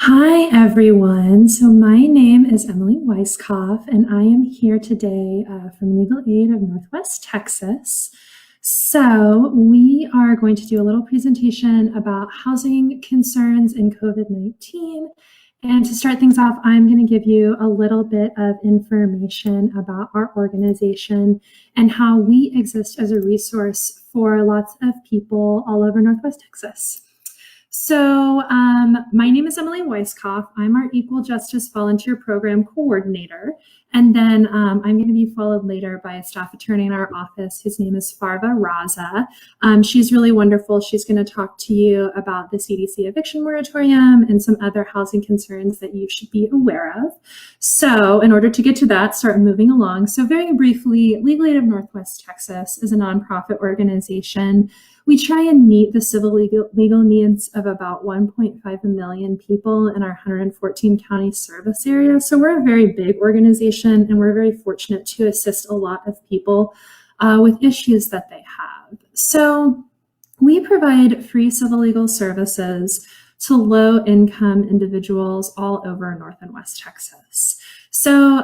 Hi, everyone. So my name is Emily Weiskopf, and I am here today from Legal Aid of Northwest Texas. So we are going to do a little presentation about housing concerns in COVID-19. And to start things off, I'm going to give you a little bit of information about our organization and how we exist as a resource for lots of people all over Northwest Texas. So my name is Emily Weiskopf. I'm our Equal Justice Volunteer Program Coordinator. And then I'm going to be followed later by a staff attorney in our office. His name is Farva Raza. She's really wonderful. She's going to talk to you about the CDC Eviction Moratorium and some other housing concerns that you should be aware of. So in order to get to that, start moving along. So very briefly, Legal Aid of Northwest Texas is a nonprofit organization. We try and meet the civil legal needs of about 1.5 million people in our 114 county service area. So we're a very big organization, and we're very fortunate to assist a lot of people with issues that they have. So we provide free civil legal services to low-income individuals all over North and West Texas. So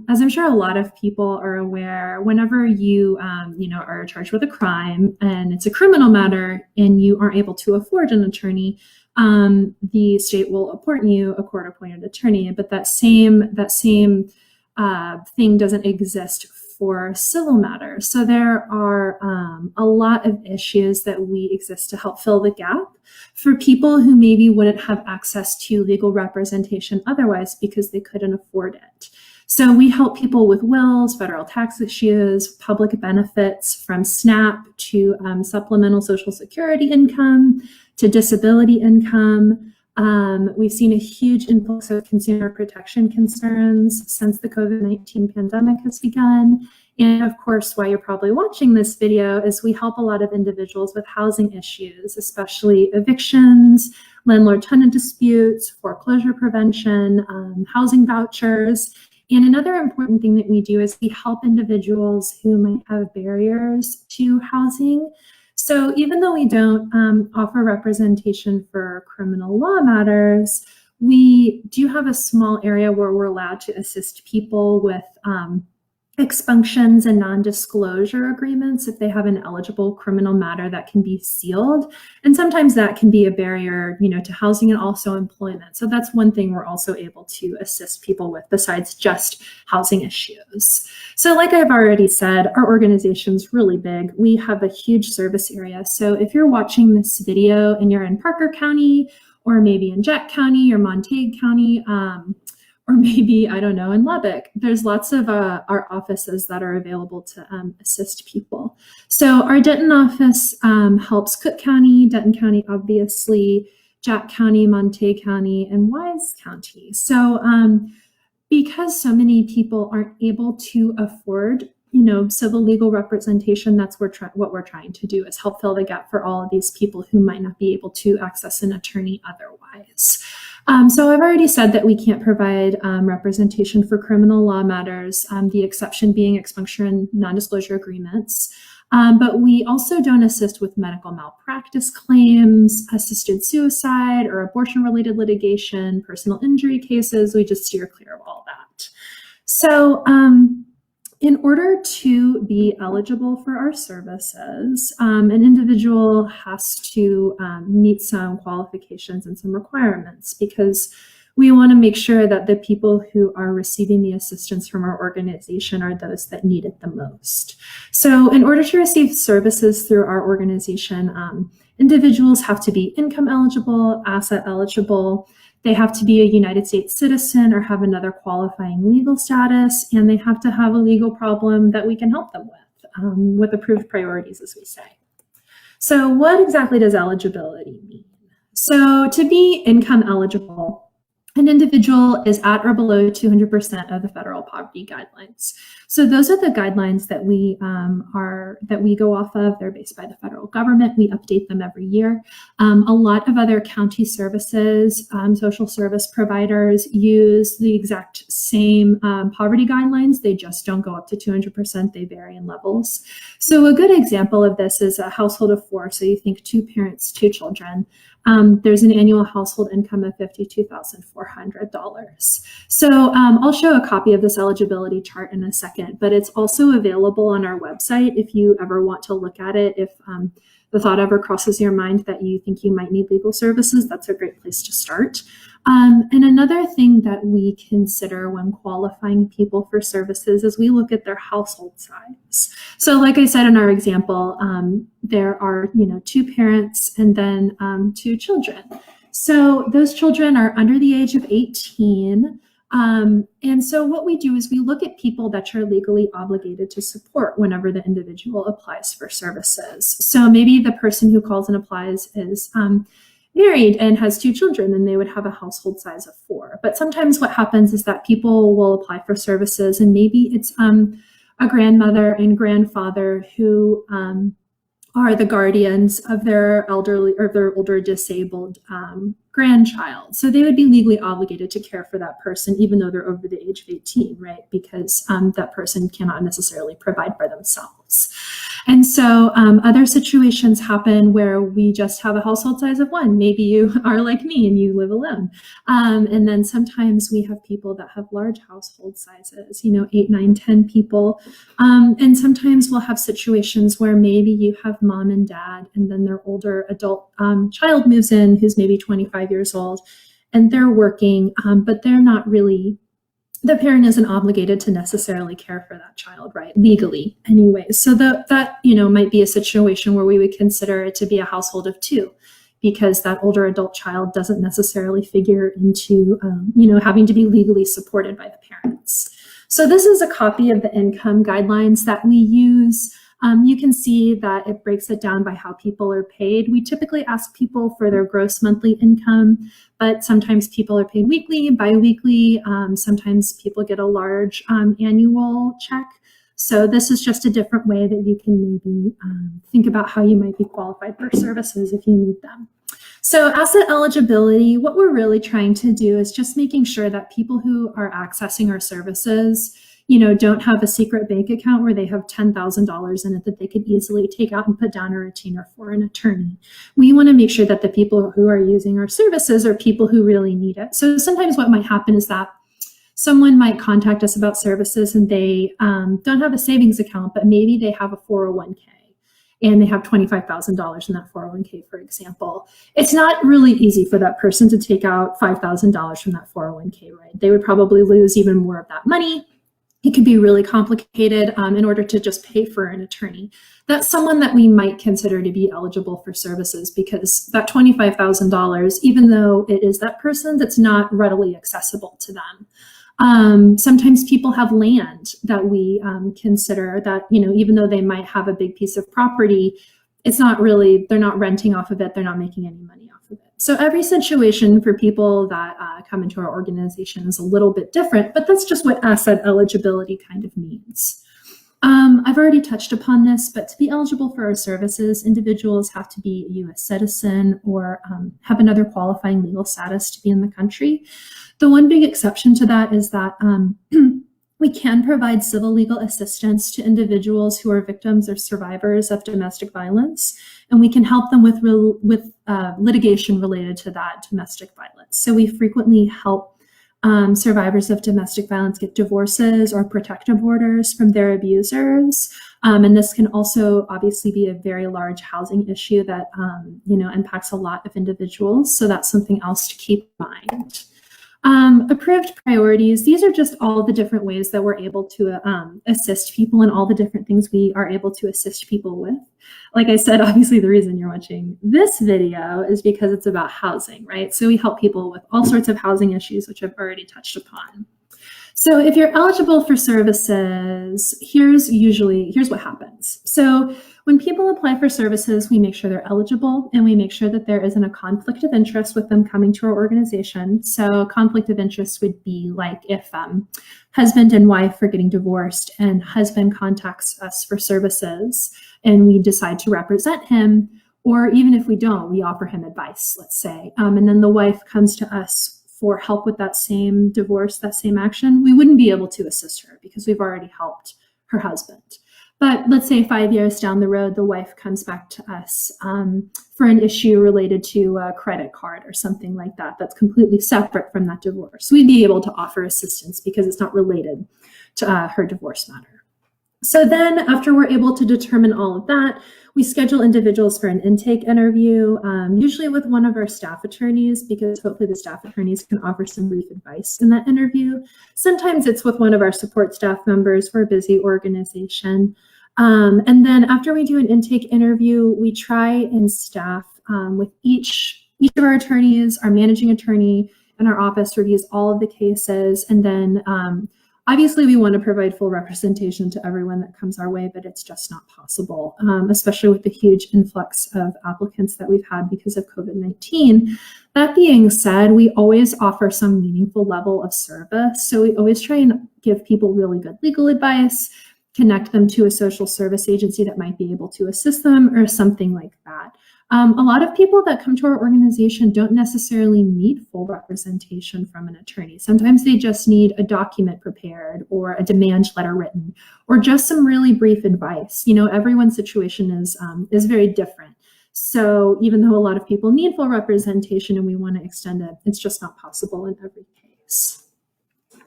as I'm sure a lot of people are aware, whenever you are charged with a crime and it's a criminal matter and you aren't able to afford an attorney, the state will appoint you a court-appointed attorney. But that same thing doesn't exist for civil matters. So there are a lot of issues that we exist to help fill the gap for people who maybe wouldn't have access to legal representation otherwise because they couldn't afford it. So we help people with wills, federal tax issues, public benefits from SNAP to supplemental Social Security income to disability income. We've seen a huge influx of consumer protection concerns since the COVID-19 pandemic has begun. And of course, why you're probably watching this video is we help a lot of individuals with housing issues, especially evictions, landlord-tenant disputes, foreclosure prevention, housing vouchers. And another important thing that we do is we help individuals who might have barriers to housing. So even though we don't offer representation for criminal law matters, we do have a small area where we're allowed to assist people with expunctions and non-disclosure agreements if they have an eligible criminal matter that can be sealed. And sometimes that can be a barrier, to housing and also employment. So that's one thing we're also able to assist people with besides just housing issues. So like I've already said, our organization's really big. We have a huge service area. So if you're watching this video and you're in Parker County, or maybe in Jack County or Montague County, or maybe, I don't know, in Lubbock, there's lots of our offices that are available to assist people. So our Denton office helps Cook County, Denton County, obviously, Jack County, Montague County, and Wise County. So because so many people aren't able to afford civil legal representation, that's what we're trying to do is help fill the gap for all of these people who might not be able to access an attorney otherwise. So I've already said that we can't provide representation for criminal law matters, the exception being expunction and non-disclosure agreements. But we also don't assist with medical malpractice claims, assisted suicide, or abortion-related litigation, personal injury cases. We just steer clear of all that. So in order to be eligible for our services, an individual has to meet some qualifications and some requirements because we want to make sure that the people who are receiving the assistance from our organization are those that need it the most. So in order to receive services through our organization, individuals have to be income eligible, asset eligible. They have to be a United States citizen or have another qualifying legal status, and they have to have a legal problem that we can help them with approved priorities, as we say. So what exactly does eligibility mean? So to be income eligible, an individual is at or below 200% of the federal poverty guidelines. So those are the guidelines that we go off of. They're based by the federal government. We update them every year. A lot of other county services, social service providers use the exact same poverty guidelines. They just don't go up to 200%. They vary in levels. So a good example of this is a household of 4. So you think 2 parents, 2 children. There's an annual household income of $52,400. So I'll show a copy of this eligibility chart in a second, but it's also available on our website if you ever want to look at it. If the thought ever crosses your mind that you think you might need legal services, that's a great place to start. And another thing that we consider when qualifying people for services is we look at their household size. So like I said in our example, there are 2 parents and then 2 children. So those children are under the age of 18. And so what we do is we look at people that you're legally obligated to support whenever the individual applies for services. So maybe the person who calls and applies is married and has 2 children, then they would have a household size of 4. But sometimes what happens is that people will apply for services and maybe it's a grandmother and grandfather who are the guardians of their elderly or their older disabled grandchild. So they would be legally obligated to care for that person, even though they're over the age of 18, right? Because that person cannot necessarily provide for themselves. And so other situations happen where we just have a household size of 1. Maybe you are like me and you live alone. And then sometimes we have people that have large household sizes, 8, 9, 10 people. And sometimes we'll have situations where maybe you have mom and dad, and then their older adult child moves in who's maybe 25 years old, and they're working, but they're not really, the parent isn't obligated to necessarily care for that child, right? Legally anyway. So that might be a situation where we would consider it to be a household of 2, because that older adult child doesn't necessarily figure into, having to be legally supported by the parents. So this is a copy of the income guidelines that we use. You can see that it breaks it down by how people are paid. We typically ask people for their gross monthly income, but sometimes people are paid weekly, biweekly. Sometimes people get a large annual check. So this is just a different way that you can maybe think about how you might be qualified for services if you need them. So asset eligibility, what we're really trying to do is just making sure that people who are accessing our services don't have a secret bank account where they have $10,000 in it that they could easily take out and put down a retainer for an attorney. We want to make sure that the people who are using our services are people who really need it. So sometimes what might happen is that someone might contact us about services and they don't have a savings account, but maybe they have a 401k and they have $25,000 in that 401k, for example. It's not really easy for that person to take out $5,000 from that 401k, right? They would probably lose even more of that money. It could be really complicated in order to just pay for an attorney. That's someone that we might consider to be eligible for services, because that $25,000, even though it is that person, that's not readily accessible to them. Sometimes people have land that we consider that, even though they might have a big piece of property, it's not really, they're not renting off of it, they're not making any money off of it. So every situation for people that come into our organization is a little bit different, but that's just what asset eligibility kind of means. I've already touched upon this, but to be eligible for our services, individuals have to be a U.S. citizen or have another qualifying legal status to be in the country. The one big exception to that is that we can provide civil legal assistance to individuals who are victims or survivors of domestic violence, and we can help them with litigation related to that domestic violence. So we frequently help survivors of domestic violence get divorces or protective orders from their abusers. And this can also obviously be a very large housing issue that impacts a lot of individuals. So that's something else to keep in mind. Approved priorities, these are just all the different ways that we're able to assist people and all the different things we are able to assist people with. Like I said, obviously the reason you're watching this video is because it's about housing, right? So we help people with all sorts of housing issues, which I've already touched upon. So if you're eligible for services, here's what happens. So when people apply for services, we make sure they're eligible and we make sure that there isn't a conflict of interest with them coming to our organization. So conflict of interest would be like if husband and wife are getting divorced and husband contacts us for services and we decide to represent him, or even if we don't, we offer him advice, let's say, and then the wife comes to us for help with that same divorce, that same action, we wouldn't be able to assist her because we've already helped her husband. But let's say 5 years down the road, the wife comes back to us for an issue related to a credit card or something like that that's completely separate from that divorce. We'd be able to offer assistance because it's not related to her divorce matter. So then after we're able to determine all of that, we schedule individuals for an intake interview, usually with one of our staff attorneys, because hopefully the staff attorneys can offer some brief advice in that interview. Sometimes it's with one of our support staff members. We're a busy organization. And then after we do an intake interview, we try and staff with each of our attorneys, our managing attorney and our office reviews all of the cases. And then obviously, we want to provide full representation to everyone that comes our way, but it's just not possible, especially with the huge influx of applicants that we've had because of COVID-19. That being said, we always offer some meaningful level of service. So we always try and give people really good legal advice, connect them to a social service agency that might be able to assist them or something like that. A lot of people that come to our organization don't necessarily need full representation from an attorney. Sometimes they just need a document prepared or a demand letter written or just some really brief advice. You know, everyone's situation is very different. So even though a lot of people need full representation and we want to extend it, it's just not possible in every case.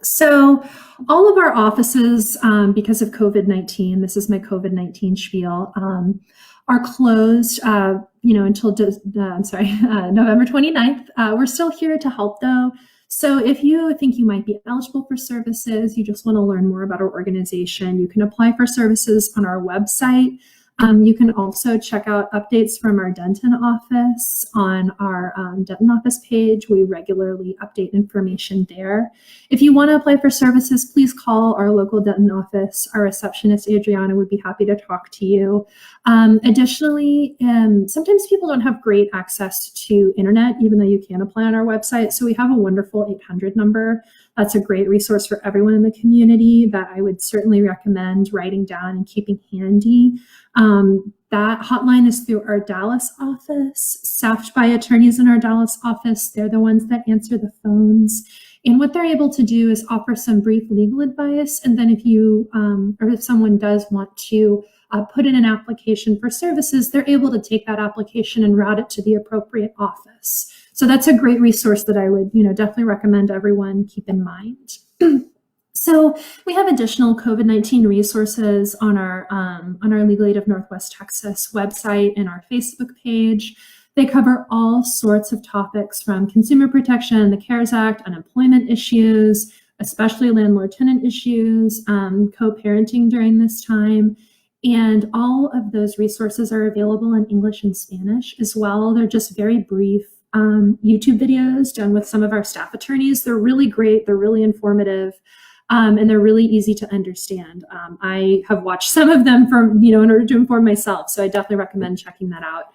So all of our offices, because of COVID-19, this is my COVID-19 spiel, are closed, until November 29th. We're still here to help though. So if you think you might be eligible for services, you just want to learn more about our organization, you can apply for services on our website. You can also check out updates from our Denton office on our Denton office page. We regularly update information there. If you want to apply for services, please call our local Denton office. Our receptionist, Adriana, would be happy to talk to you. Additionally, sometimes people don't have great access to internet, even though you can apply on our website. So we have a wonderful 800 number. That's a great resource for everyone in the community that I would certainly recommend writing down and keeping handy. That hotline is through our Dallas office, staffed by attorneys in our Dallas office. They're the ones that answer the phones. And what they're able to do is offer some brief legal advice. And then if you, or if someone does want to put in an application for services, they're able to take that application and route it to the appropriate office. So that's a great resource that I would, definitely recommend everyone keep in mind. So we have additional COVID-19 resources on our Legal Aid of Northwest Texas website and our Facebook page. They cover all sorts of topics from consumer protection, the CARES Act, unemployment issues, especially landlord-tenant issues, co-parenting during this time. And all of those resources are available in English and Spanish as well. They're just very brief YouTube videos done with some of our staff attorneys. They're really great. They're really informative. And they're really easy to understand. I have watched some of them in order to inform myself. So I definitely recommend checking that out.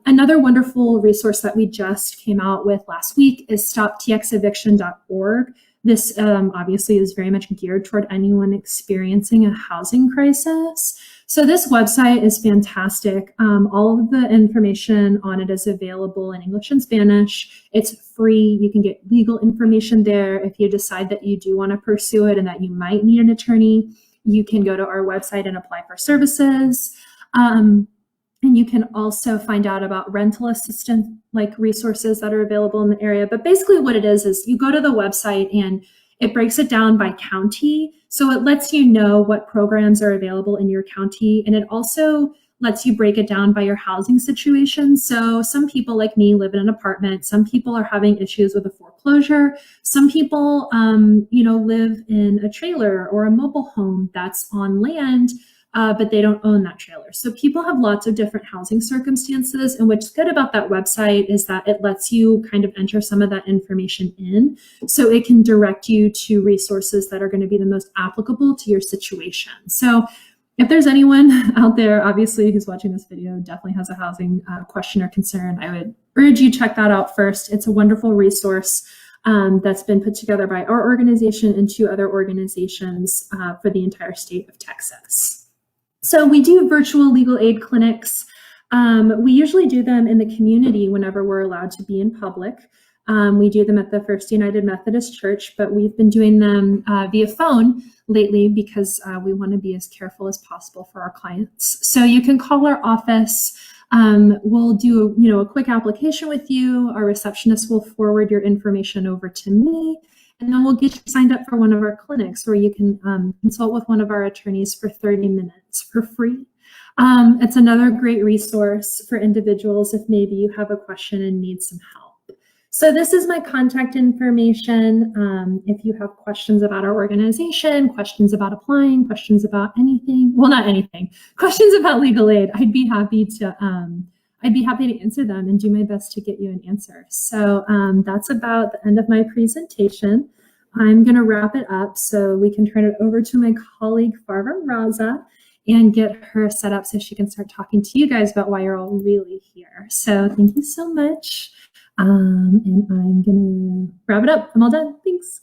Another wonderful resource that we just came out with last week is stoptxeviction.org. This obviously is very much geared toward anyone experiencing a housing crisis. So this website is fantastic. All of the information on it is available in English and Spanish. It's free. You can get legal information there. If you decide that you do want to pursue it and that you might need an attorney, you can go to our website and apply for services. And you can also find out about rental assistance resources that are available in the area. But basically what it is you go to the website and it breaks it down by county. So it lets you know what programs are available in your county. And it also lets you break it down by your housing situation. So some people like me live in an apartment. Some people are having issues with a foreclosure. Some people, live in a trailer or a mobile home that's on land, but they don't own that trailer. So people have lots of different housing circumstances. And what's good about that website is that it lets you kind of enter some of that information in, so it can direct you to resources that are going to be the most applicable to your situation. So if there's anyone out there, obviously, who's watching this video, definitely has a housing question or concern, I would urge you check that out first. It's a wonderful resource that's been put together by our organization and 2 other organizations for the entire state of Texas. So we do virtual legal aid clinics. We usually do them in the community whenever we're allowed to be in public. We do them at the First United Methodist Church, but we've been doing them via phone lately because we want to be as careful as possible for our clients. So you can call our office. We'll do a quick application with you. Our receptionist will forward your information over to me, and then we'll get you signed up for one of our clinics where you can consult with one of our attorneys for 30 minutes for free. It's another great resource for individuals if maybe you have a question and need some help. So this is my contact information. If you have questions about our organization, questions about applying, questions about anything, well, not anything, questions about legal aid, I'd be happy to answer them and do my best to get you an answer. So that's about the end of my presentation. I'm going to wrap it up so we can turn it over to my colleague, Farva Raza, and get her set up so she can start talking to you guys about why you're all really here. So thank you so much. And I'm gonna wrap it up. I'm all done. Thanks.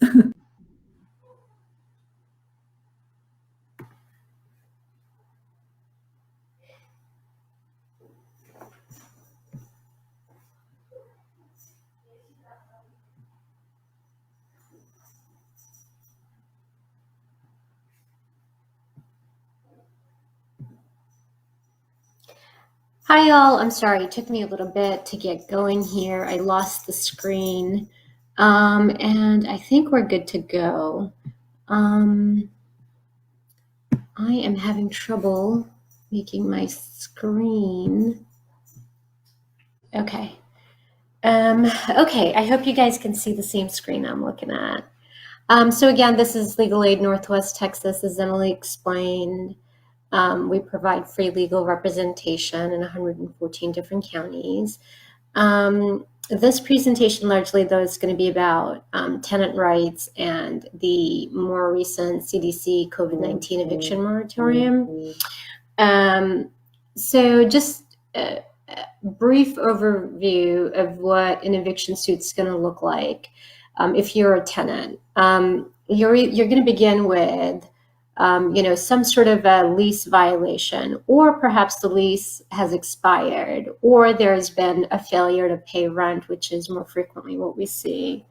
Hi y'all, I'm sorry, it took me a little bit to get going here. I lost the screen, and I think we're good to go. I am having trouble making my screen. Okay. Okay, I hope you guys can see the same screen I'm looking at. So again, this is Legal Aid Northwest Texas, as Emily explained. We provide free legal representation in 114 different counties. This presentation largely, though, is going to be about tenant rights and the more recent CDC COVID-19 eviction moratorium. So just a brief overview of what an eviction suit is going to look like if you're a tenant. You're going to begin with some sort of a lease violation, or perhaps the lease has expired, or there's been a failure to pay rent, which is more frequently what we see.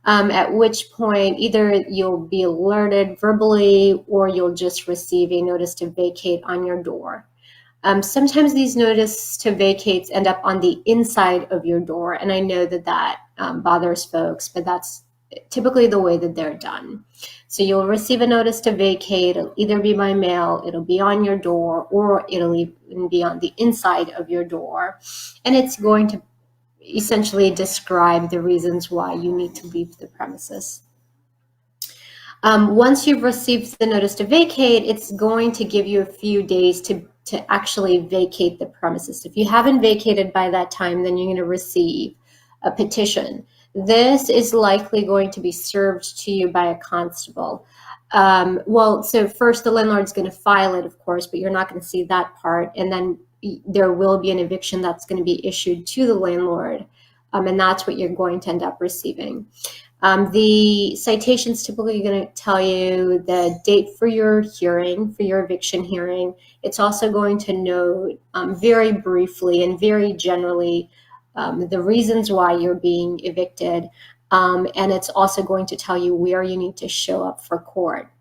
At which point, either you'll be alerted verbally, or you'll just receive a notice to vacate on your door. Sometimes these notice to vacates end up on the inside of your door, and I know that bothers folks, but that's typically the way that they're done. So you'll receive a notice to vacate. It'll either be by mail, it'll be on your door, or it'll even be on the inside of your door. And it's going to essentially describe the reasons why you need to leave the premises. Once you've received the notice to vacate, it's going to give you a few days to actually vacate the premises. If you haven't vacated by that time, then you're going to receive a petition. This is likely going to be served to you by a constable. So first the landlord's going to file it, of course, but you're not going to see that part. And then there will be an eviction that's going to be issued to the landlord. And that's what you're going to end up receiving. The citation's typically going to tell you the date for your hearing, for your eviction hearing. It's also going to note very briefly and very generally the reasons why you're being evicted, and it's also going to tell you where you need to show up for court.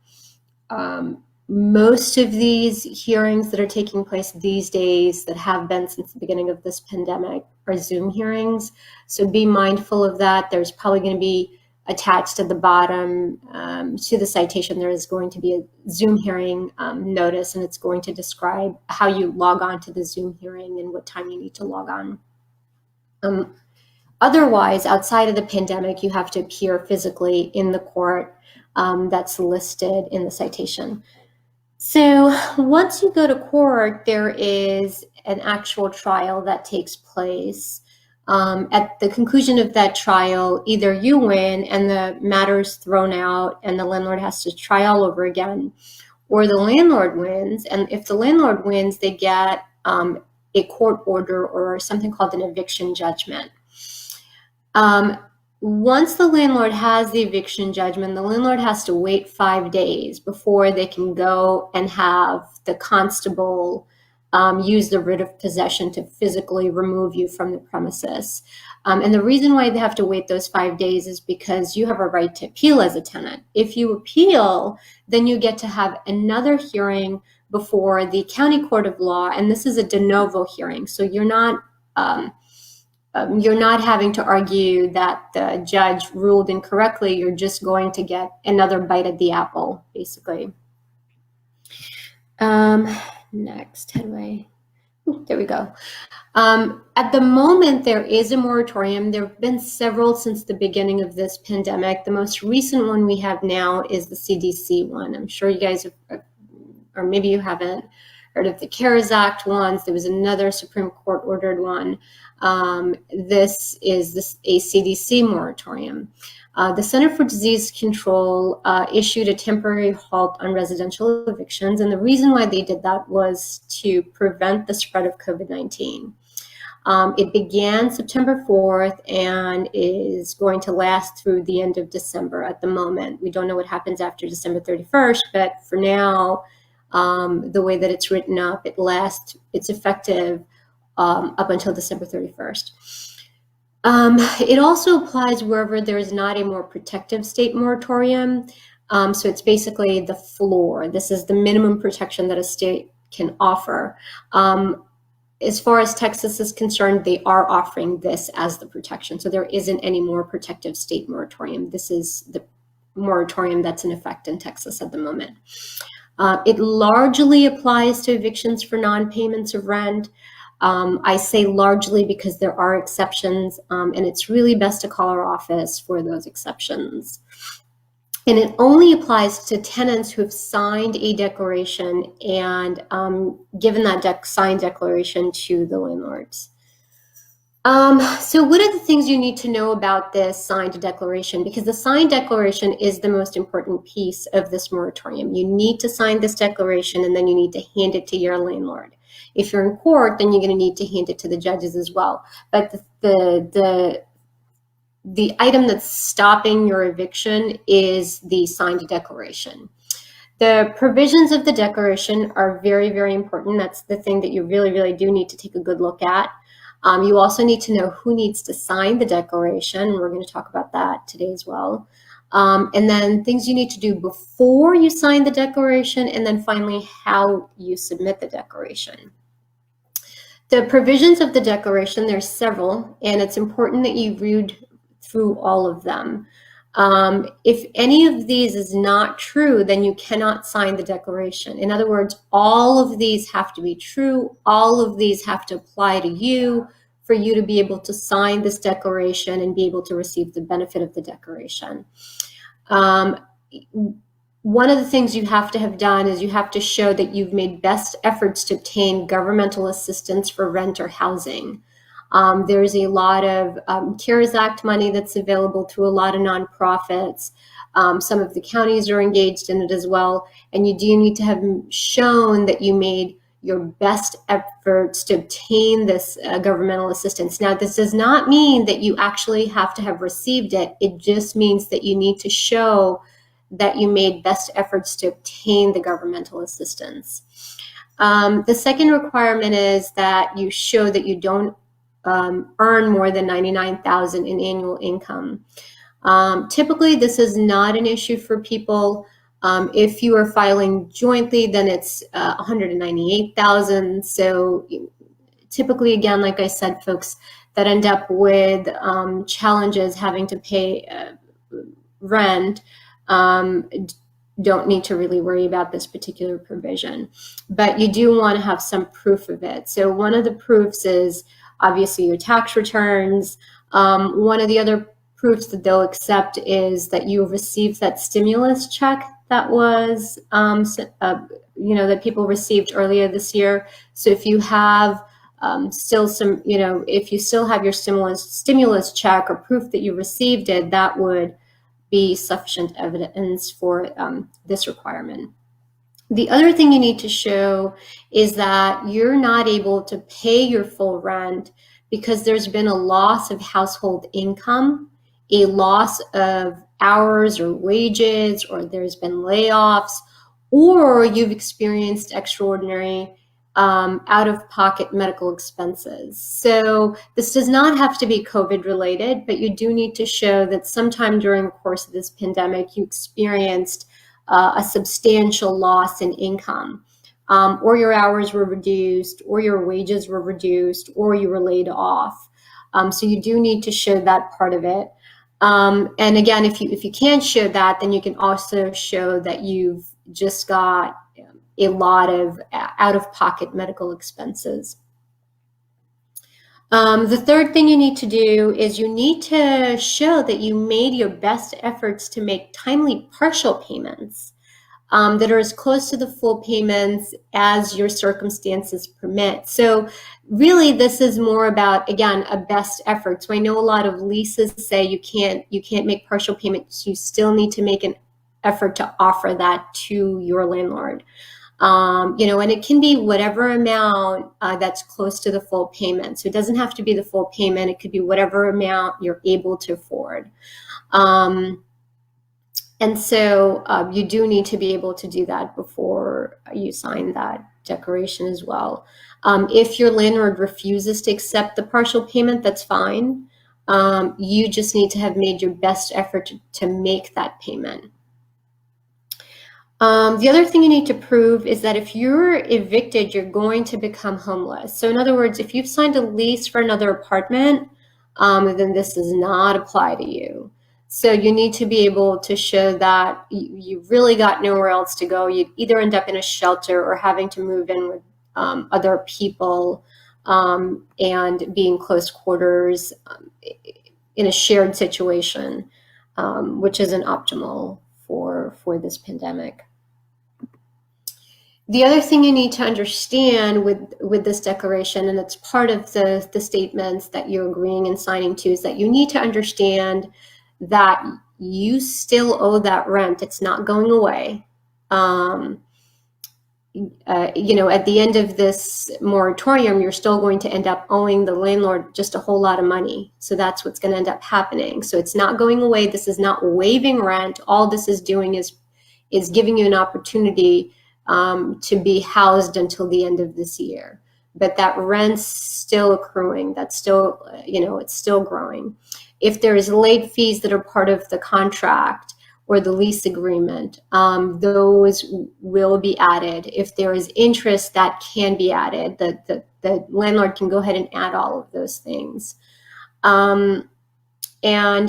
Most of these hearings that are taking place these days, that have been since the beginning of this pandemic, are Zoom hearings, so be mindful of that. There's probably going to be attached at the bottom to the citation, there is going to be a Zoom hearing notice, and it's going to describe how you log on to the Zoom hearing and what time you need to log on. Otherwise, outside of the pandemic, you have to appear physically in the court that's listed in the citation. So once you go to court, there is an actual trial that takes place. At the conclusion of that trial, either you win and the matter is thrown out and the landlord has to try all over again, or the landlord wins. And if the landlord wins, they get a court order or something called an eviction judgment. Once the landlord has the eviction judgment, the landlord has to wait 5 days before they can go and have the constable use the writ of possession to physically remove you from the premises. And the reason why they have to wait those 5 days is because you have a right to appeal as a tenant. If you appeal, then you get to have another hearing before the county court of law, and this is a de novo hearing, so you're not having to argue that the judge ruled incorrectly. You're just going to get another bite at the apple, basically. Next, there we go. At the moment, there is a moratorium. There have been several since the beginning of this pandemic. The most recent one we have now is the CDC one. I'm sure you guys have, or maybe you haven't heard of the CARES Act ones. There was another Supreme Court ordered one. This is a CDC moratorium. The Center for Disease Control issued a temporary halt on residential evictions, and the reason why they did that was to prevent the spread of COVID-19. It began September 4th and is going to last through the end of December at the moment. We don't know what happens after December 31st, but for now, the way that it's written up, it's effective up until December 31st. It also applies wherever there is not a more protective state moratorium. So it's basically the floor. This is the minimum protection that a state can offer. As far as Texas is concerned, they are offering this as the protection. So there isn't any more protective state moratorium. This is the moratorium that's in effect in Texas at the moment. It largely applies to evictions for non-payments of rent. I say largely because there are exceptions, and it's really best to call our office for those exceptions. And it only applies to tenants who have signed a declaration and given that signed declaration to the landlords. So what are the things you need to know about this signed declaration? Because the signed declaration is the most important piece of this moratorium. You need to sign this declaration and then you need to hand it to your landlord. If you're in court, then you're going to need to hand it to the judges as well. But the item that's stopping your eviction is the signed declaration. The provisions of the declaration are very, very important. That's the thing that you really, really do need to take a good look at. You also need to know who needs to sign the declaration. We're going to talk about that today as well. And then things you need to do before you sign the declaration, and then finally how you submit the declaration. The provisions of the declaration, there's several, and it's important that you read through all of them. If any of these is not true, then you cannot sign the declaration. In other words, all of these have to be true. All of these have to apply to you for you to be able to sign this declaration and be able to receive the benefit of the declaration. One of the things you have to have done is you have to show that you've made best efforts to obtain governmental assistance for rent or housing. There's a lot of CARES Act money that's available through a lot of nonprofits. Some of the counties are engaged in it as well. And you do need to have shown that you made your best efforts to obtain this governmental assistance. Now, this does not mean that you actually have to have received it. It just means that you need to show that you made best efforts to obtain the governmental assistance. The second requirement is that you show that you don't earn more than $99,000 in annual income. Typically, this is not an issue for people. If you are filing jointly, then it's $198,000. So typically, again, like I said, folks that end up with challenges having to pay rent don't need to really worry about this particular provision. But you do want to have some proof of it. So one of the proofs is obviously your tax returns. One of the other proofs that they'll accept is that you received that stimulus check that was that people received earlier this year. So if you have still some, if you still have your stimulus check or proof that you received it, that would be sufficient evidence for this requirement. The other thing you need to show is that you're not able to pay your full rent because there's been a loss of household income, a loss of hours or wages, or there's been layoffs, or you've experienced extraordinary out-of-pocket medical expenses. So this does not have to be COVID related, but you do need to show that sometime during the course of this pandemic, you experienced a substantial loss in income, or your hours were reduced, or your wages were reduced, or you were laid off. So you do need to show that part of it. And again, if you can't show that, then you can also show that you've just got a lot of out-of-pocket medical expenses. The third thing you need to do is you need to show that you made your best efforts to make timely partial payments that are as close to the full payments as your circumstances permit. So really, this is more about, again, a best effort. So I know a lot of leases say you can't make partial payments. You still need to make an effort to offer that to your landlord. And it can be whatever amount that's close to the full payment. So it doesn't have to be the full payment. It could be whatever amount you're able to afford. And so you do need to be able to do that before you sign that declaration as well. If your landlord refuses to accept the partial payment, that's fine. You just need to have made your best effort to make that payment. The other thing you need to prove is that if you're evicted, you're going to become homeless. So in other words, if you've signed a lease for another apartment, then this does not apply to you. So you need to be able to show that you really got nowhere else to go. You'd either end up in a shelter or having to move in with other people and be in close quarters in a shared situation, which isn't optimal for this pandemic. The other thing you need to understand with this declaration, and it's part of the statements that you're agreeing and signing to, is that you need to understand that you still owe that rent. It's not going away. At the end of this moratorium, you're still going to end up owing the landlord just a whole lot of money. So that's what's going to end up happening. So it's not going away. This is not waiving rent. All this is doing is giving you an opportunity to be housed until the end of this year. But that rent's still accruing. That's still, it's still growing. If there is late fees that are part of the contract or the lease agreement, those will be added. If there is interest, that can be added. The landlord can go ahead and add all of those things. And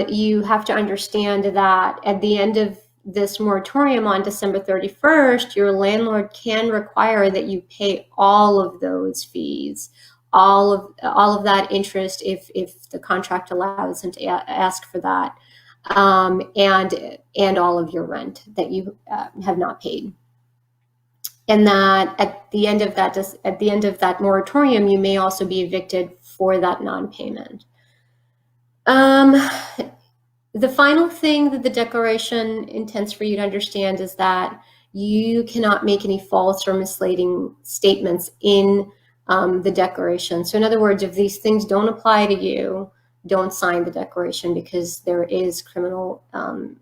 you have to understand that at the end of this moratorium on December 31st, your landlord can require that you pay all of those fees, all of that interest if the contract allows him to ask for that, and all of your rent that you have not paid. And that at the end of that moratorium, you may also be evicted for that non-payment. The final thing that the declaration intends for you to understand is that you cannot make any false or misleading statements in the declaration. So in other words, if these things don't apply to you, don't sign the declaration, because there is criminal and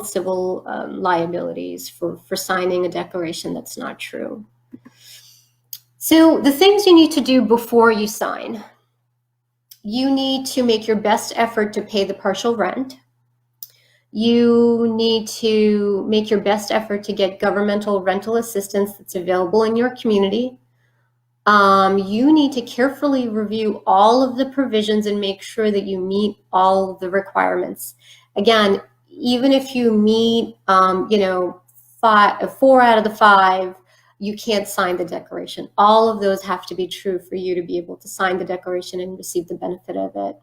civil liabilities for signing a declaration that's not true. So the things you need to do before you sign: you need to make your best effort to pay the partial rent. You need to make your best effort to get governmental rental assistance that's available in your community. You need to carefully review all of the provisions and make sure that you meet all of the requirements. Again, even if you meet, 4 out of the 5, you can't sign the declaration. All of those have to be true for you to be able to sign the declaration and receive the benefit of it.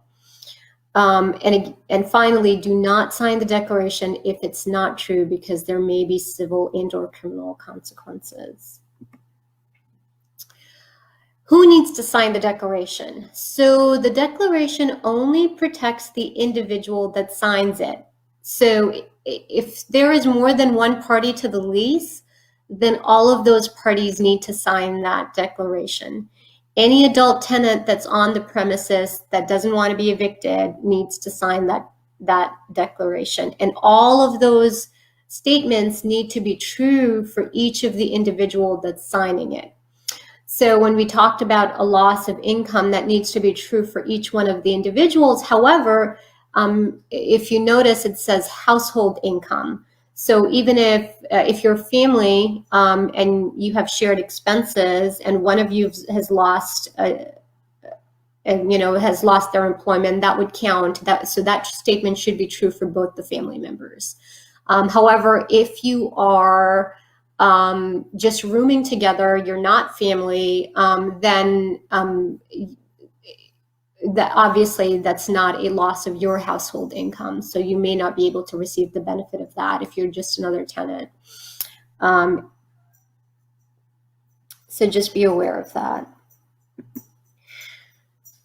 And finally, do not sign the declaration if it's not true, because there may be civil and/or criminal consequences. Who needs to sign the declaration? So the declaration only protects the individual that signs it. So if there is more than one party to the lease, then all of those parties need to sign that declaration. Any adult tenant that's on the premises that doesn't want to be evicted needs to sign that declaration. And all of those statements need to be true for each of the individual that's signing it. So when we talked about a loss of income, that needs to be true for each one of the individuals. However, if you notice, it says household income. So even if you're a family and you have shared expenses, and one of you has lost has lost their employment, that would count. So that statement should be true for both the family members. However, if you are just rooming together, you're not family, then that obviously that's not a loss of your household income. So you may not be able to receive the benefit of that if you're just another tenant. So just be aware of that.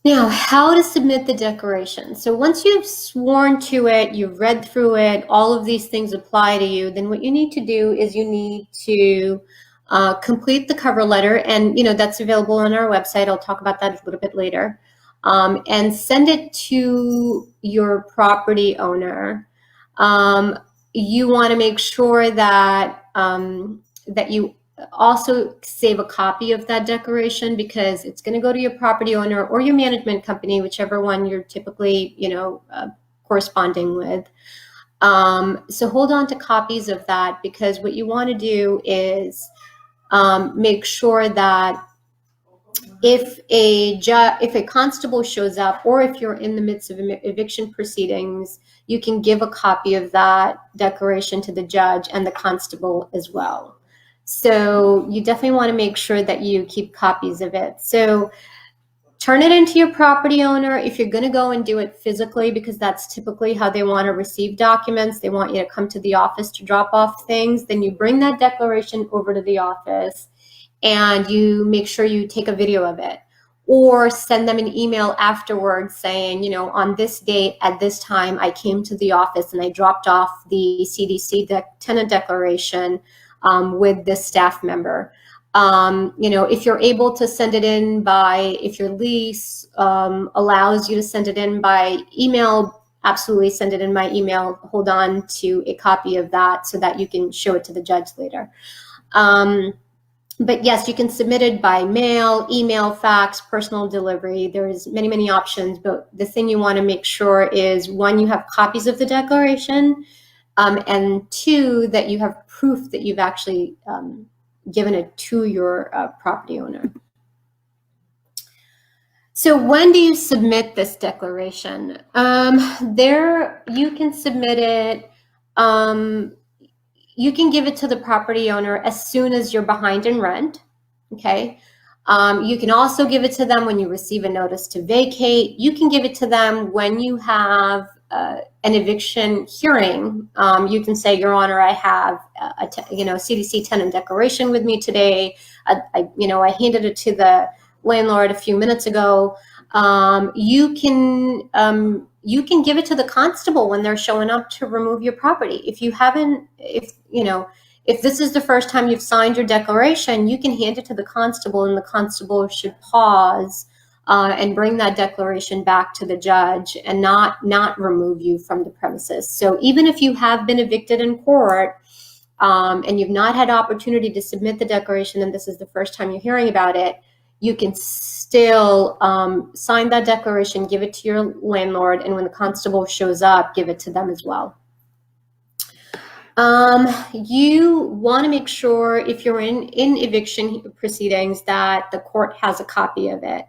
Now, how to submit the declaration. So once you've sworn to it, you've read through it, all of these things apply to you, then what you need to do is you need to complete the cover letter, and that's available on our website. I'll talk about that a little bit later. And send it to your property owner. You want to make sure that that you also save a copy of that declaration, because it's going to go to your property owner or your management company, whichever one you're typically corresponding with. So hold on to copies of that, because what you want to do is make sure that if a constable shows up, or if you're in the midst of eviction proceedings, you can give a copy of that declaration to the judge and the constable as well. So you definitely want to make sure that you keep copies of it. So turn it into your property owner. If you're going to go and do it physically, because that's typically how they want to receive documents, they want you to come to the office to drop off things, then you bring that declaration over to the office and you make sure you take a video of it, or send them an email afterwards saying, on this date at this time, I came to the office and I dropped off the CDC Tenant Declaration with this staff member. If you're able to send it in if your lease allows you to send it in by email, absolutely send it in by email. Hold on to a copy of that so that you can show it to the judge later. But yes, you can submit it by mail, email, fax, personal delivery. There's many, many options, but the thing you want to make sure is, one, you have copies of the declaration, and two, that you have proof that you've actually given it to your property owner. So when do you submit this declaration? You can submit it, you can give it to the property owner as soon as you're behind in rent, okay? You can also give it to them when you receive a notice to vacate. You can give it to them when you have an eviction hearing. You can say, Your Honor, I have a CDC Tenant Declaration with me today. I handed it to the landlord a few minutes ago. You can give it to the constable when they're showing up to remove your property. If this is the first time you've signed your declaration, you can hand it to the constable, and the constable should pause and bring that declaration back to the judge and not remove you from the premises. So even if you have been evicted in court and you've not had opportunity to submit the declaration, and this is the first time you're hearing about it, you can still sign that declaration, give it to your landlord, and when the constable shows up, give it to them as well. You want to make sure, if you're in eviction proceedings, that the court has a copy of it.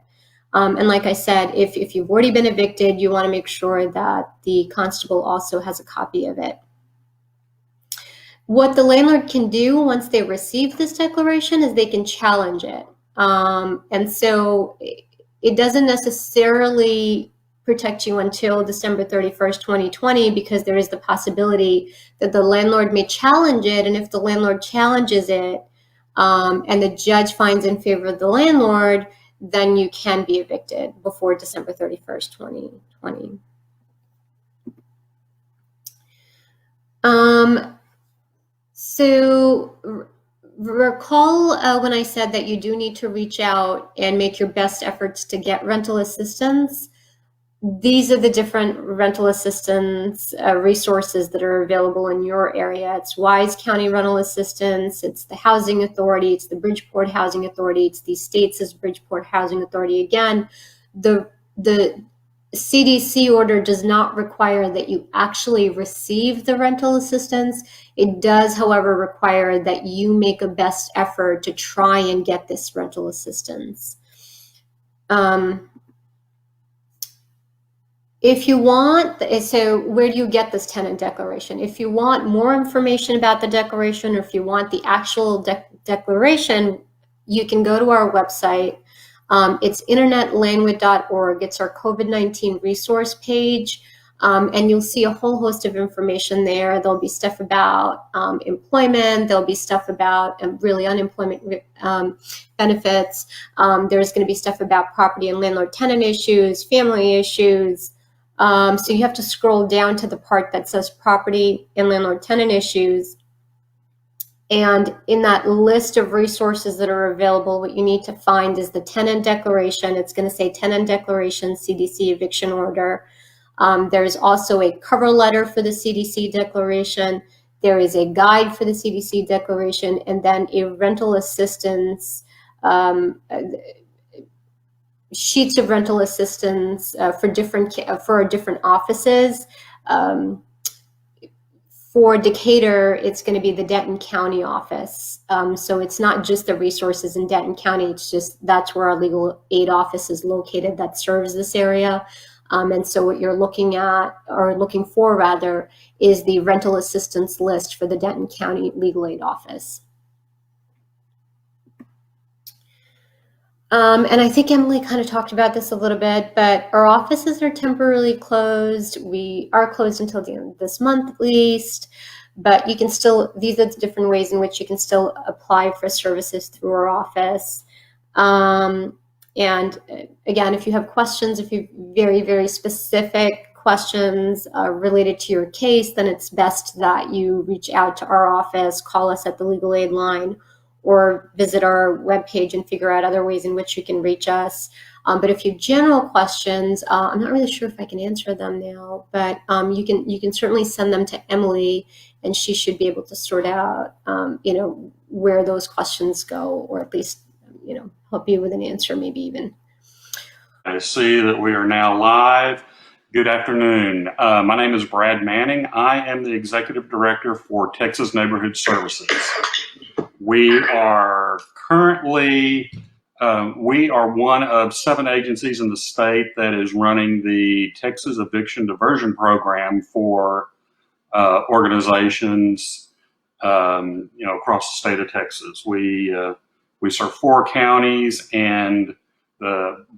And like I said, if you've already been evicted, you want to make sure that the constable also has a copy of it. What the landlord can do once they receive this declaration is they can challenge it. And so it doesn't necessarily protect you until December 31st, 2020, because there is the possibility that the landlord may challenge it. And if the landlord challenges it and the judge finds in favor of the landlord, then you can be evicted before December 31st, 2020. So recall when I said that you do need to reach out and make your best efforts to get rental assistance. These are the different rental assistance resources that are available in your area. It's Wise County Rental Assistance, it's the Housing Authority, it's the Bridgeport Housing Authority, it's the state's Bridgeport Housing Authority. Again, the CDC order does not require that you actually receive the rental assistance. It does, however, require that you make a best effort to try and get this rental assistance. If you want, so where do you get this tenant declaration? If you want more information about the declaration, or if you want the actual declaration, you can go to our website. It's internetlandwid.org. It's our COVID-19 resource page. And you'll see a whole host of information there. There'll be stuff about employment. There'll be stuff about really unemployment benefits. There's going to be stuff about property and landlord-tenant issues, family issues. So you have to scroll down to the part that says property and landlord-tenant issues. And in that list of resources that are available, what you need to find is the tenant declaration. It's going to say tenant declaration, CDC eviction order. There's also a cover letter for the CDC declaration. There is a guide for the CDC declaration, and then a rental assistance, sheets of rental assistance for different offices. For Decatur, it's going to be the Denton County office. So it's not just the resources in Denton County, it's just that's where our legal aid office is located that serves this area. And so what you're looking at, or looking for rather, is the rental assistance list for the Denton County legal aid office. And I think Emily kind of talked about this a little bit, but our offices are temporarily closed. We are closed until the end of this month at least, but you can still, these are the different ways in which you can still apply for services through our office. And again, if you have questions, if you have very, very specific questions related to your case, then it's best that you reach out to our office, call us at the legal aid line, or visit our webpage and figure out other ways in which you can reach us. But if you have general questions, I'm not really sure if I can answer them now, but you can certainly send them to Emily, and she should be able to sort out, where those questions go, or at least, help you with an answer, maybe even. I see that we are now live. Good afternoon. My name is Brad Manning. I am the Executive Director for Texas Neighborhood Services. We are currently, we are one of 7 agencies in the state that is running the Texas Eviction Diversion Program for organizations, across the state of Texas. We serve 4 counties, and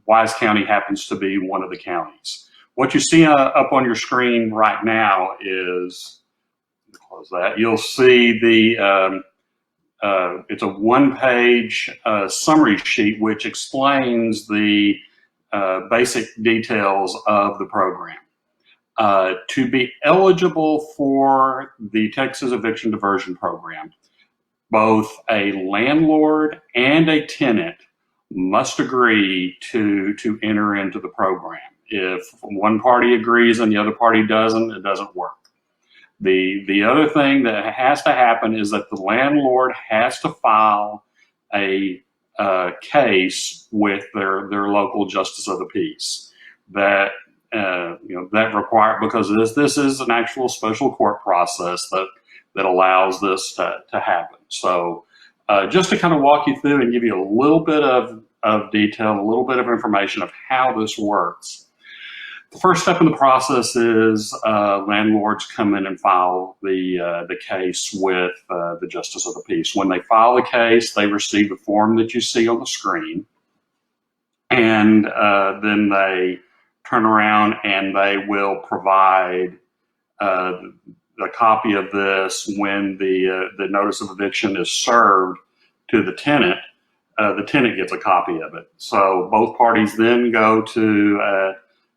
Wise County happens to be one of the counties. What you see up on your screen right now is, close that, you'll see the, it's a 1-page summary sheet which explains the basic details of the program. To be eligible for the Texas Eviction Diversion Program, both a landlord and a tenant must agree to enter into the program. If one party agrees and the other party doesn't, it doesn't work. The other thing that has to happen is that the landlord has to file a case with their local justice of the peace. That that require, because this is an actual special court process that allows this to happen. So just to kind of walk you through and give you a little bit of detail, a little bit of information of how this works. The first step in the process is landlords come in and file the case with the Justice of the Peace. When they file the case, they receive the form that you see on the screen, and then they turn around and they will provide a copy of this when the notice of eviction is served to the tenant. The tenant gets a copy of it. So both parties then go to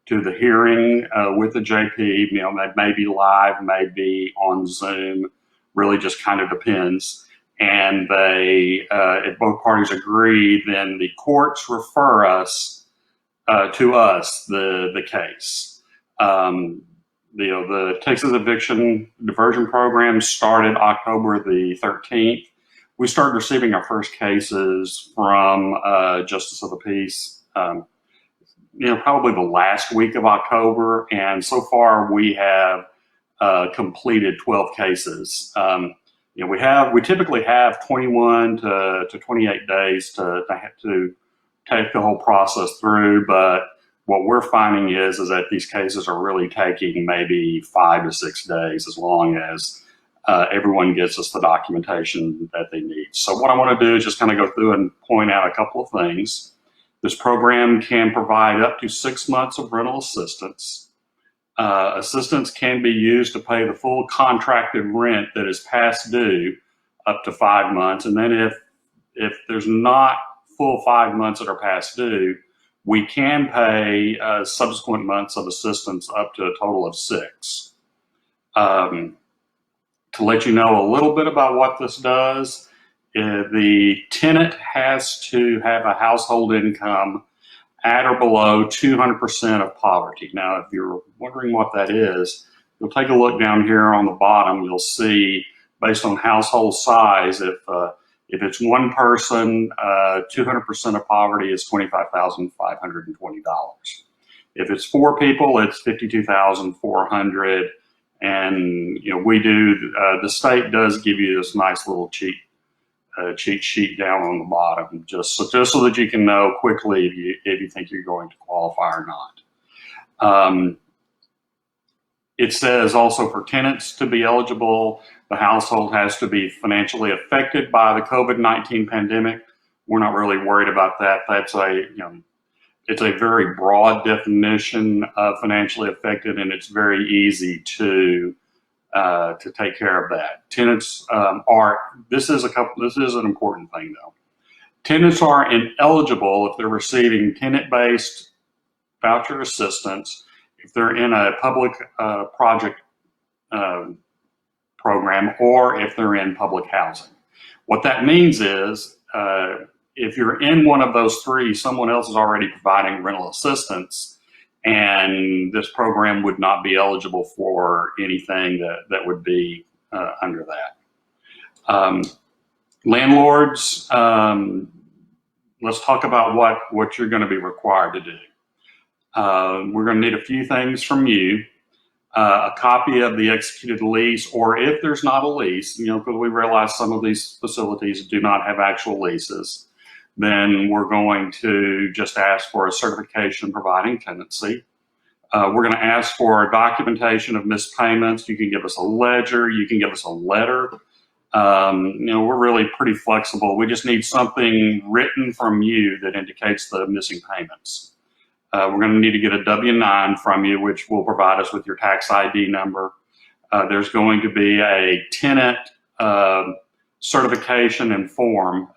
the hearing with the JP. You know, that may be live, may be on Zoom. Really, just kind of depends. And they, if both parties agree, then the courts refer us to us the case. The Texas Eviction Diversion Program started October the 13th. We started receiving our first cases from Justice of the Peace, probably the last week of October, and so far we have completed 12 cases. We typically have 21 to 28 days to take the whole process through, but what we're finding is that these cases are really taking maybe 5 to 6 days, as long as everyone gets us the documentation that they need. So what I want to do is just kind of go through and point out a couple of things. This program can provide up to 6 months of rental assistance. Assistance can be used to pay the full contracted rent that is past due up to 5 months. And then if there's not full 5 months that are past due, we can pay subsequent months of assistance up to a total of 6. To let you know a little bit about what this does, the tenant has to have a household income at or below 200% of poverty. Now, if you're wondering what that is, you'll take a look down here on the bottom. You'll see, based on household size, if it's one person, 200% of poverty is $25,520. If it's 4 people, it's $52,400. And we do. The state does give you this nice little cheat sheet down on the bottom, just so that you can know quickly if you think you're going to qualify or not. It says also for tenants to be eligible, the household has to be financially affected by the COVID-19 pandemic. We're not really worried about that. That's it's a very broad definition of financially affected, and it's very easy to take care of that. Tenants this is an important thing though. Tenants are ineligible if they're receiving tenant-based voucher assistance, if they're in a public project program, or if they're in public housing. What that means is, if you're in one of those three, someone else is already providing rental assistance, and this program would not be eligible for anything that would be under that. Landlords, let's talk about what you're going to be required to do. We're going to need a few things from you. A copy of the executed lease, or if there's not a lease, because we realize some of these facilities do not have actual leases, then we're going to just ask for a certification providing tenancy. We're going to ask for documentation of missed payments. You can give us a ledger, you can give us a letter. We're really pretty flexible. We just need something written from you that indicates the missing payments. We're going to need to get a W-9 from you, which will provide us with your tax ID number. There's going to be a tenant certification and form.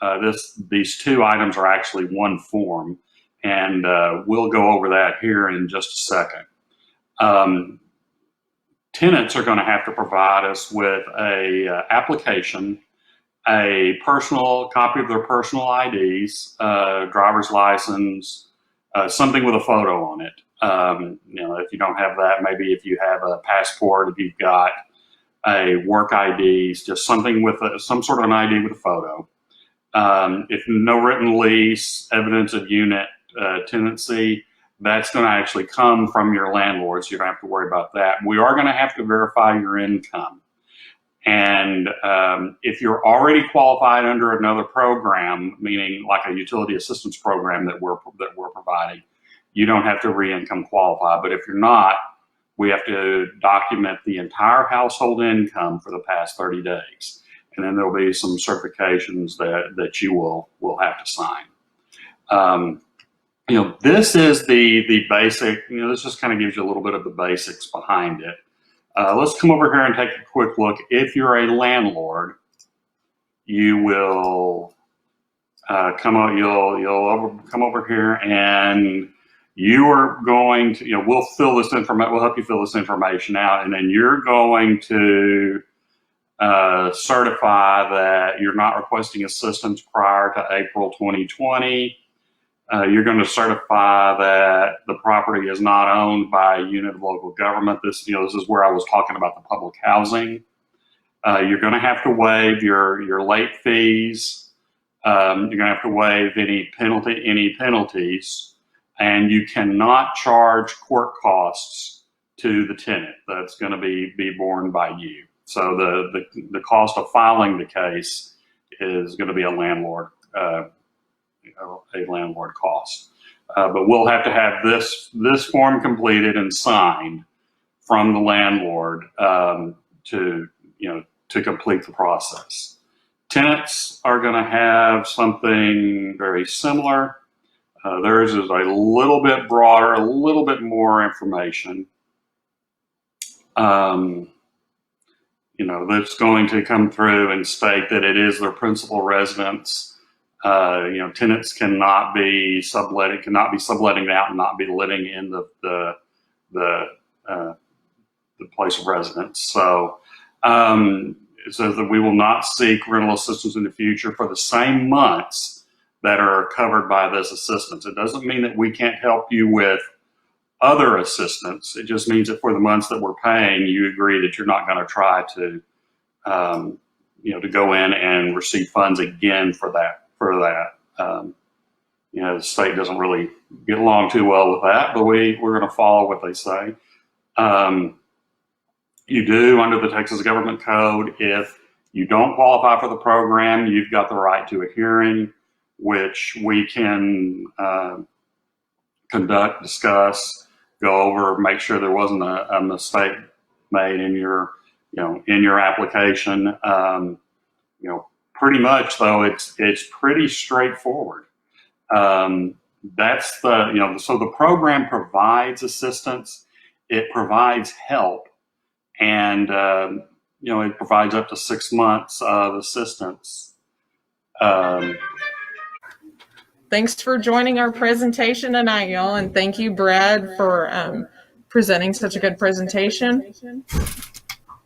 These two items are actually one form, and we'll go over that here in just a second. Tenants are going to have to provide us with a application, a personal copy of their personal IDs, driver's license, something with a photo on it. If you don't have that, maybe if you have a passport, if you've got a work ID, just something with some sort of an ID with a photo. If no written lease, evidence of unit tenancy, that's going to actually come from your landlord, so you don't have to worry about that. We are going to have to verify your income. And if you're already qualified under another program, meaning like a utility assistance program that we're providing, you don't have to re-income qualify. But if you're not, we have to document the entire household income for the past 30 days. And then there'll be some certifications that you will have to sign. This is the basic, this just kind of gives you a little bit of the basics behind it. Let's come over here and take a quick look. If you're a landlord, you will come over here, and you are going to, we'll help you fill this information out, and then you're going to certify that you're not requesting assistance prior to April 2020. You're going to certify that the property is not owned by a unit of local government. This is where I was talking about the public housing. You're going to have to waive your late fees. You're going to have to waive any penalties, and you cannot charge court costs to the tenant. That's going to be borne by you. So the cost of filing the case is going to be a landlord cost. But we'll have to have this form completed and signed from the landlord to complete the process. Tenants are going to have something very similar. Theirs is a little bit broader, a little bit more information. That's going to come through and state that it is their principal residence. Tenants cannot be subletting out and not be living in the place of residence. So it says that we will not seek rental assistance in the future for the same months that are covered by this assistance. It doesn't mean that we can't help you with other assistance. It just means that for the months that we're paying, you agree that you're not going to try to go in and receive funds again for that. The state doesn't really get along too well with that, but we're going to follow what they say. You do, under the Texas Government Code, if you don't qualify for the program, you've got the right to a hearing, which we can conduct, discuss, go over, make sure there wasn't a mistake made in your application. Pretty much though, it's pretty straightforward. That's so the program provides assistance, it provides help, and it provides up to 6 months of assistance. Thanks for joining our presentation tonight, y'all, and thank you, Brad, for presenting such a good presentation.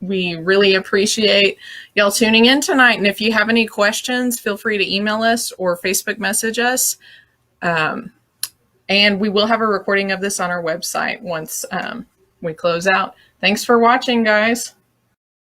We really appreciate y'all tuning in tonight, and if you have any questions, feel free to email us or Facebook message us. And we will have a recording of this on our website once we close out. Thanks for watching, guys.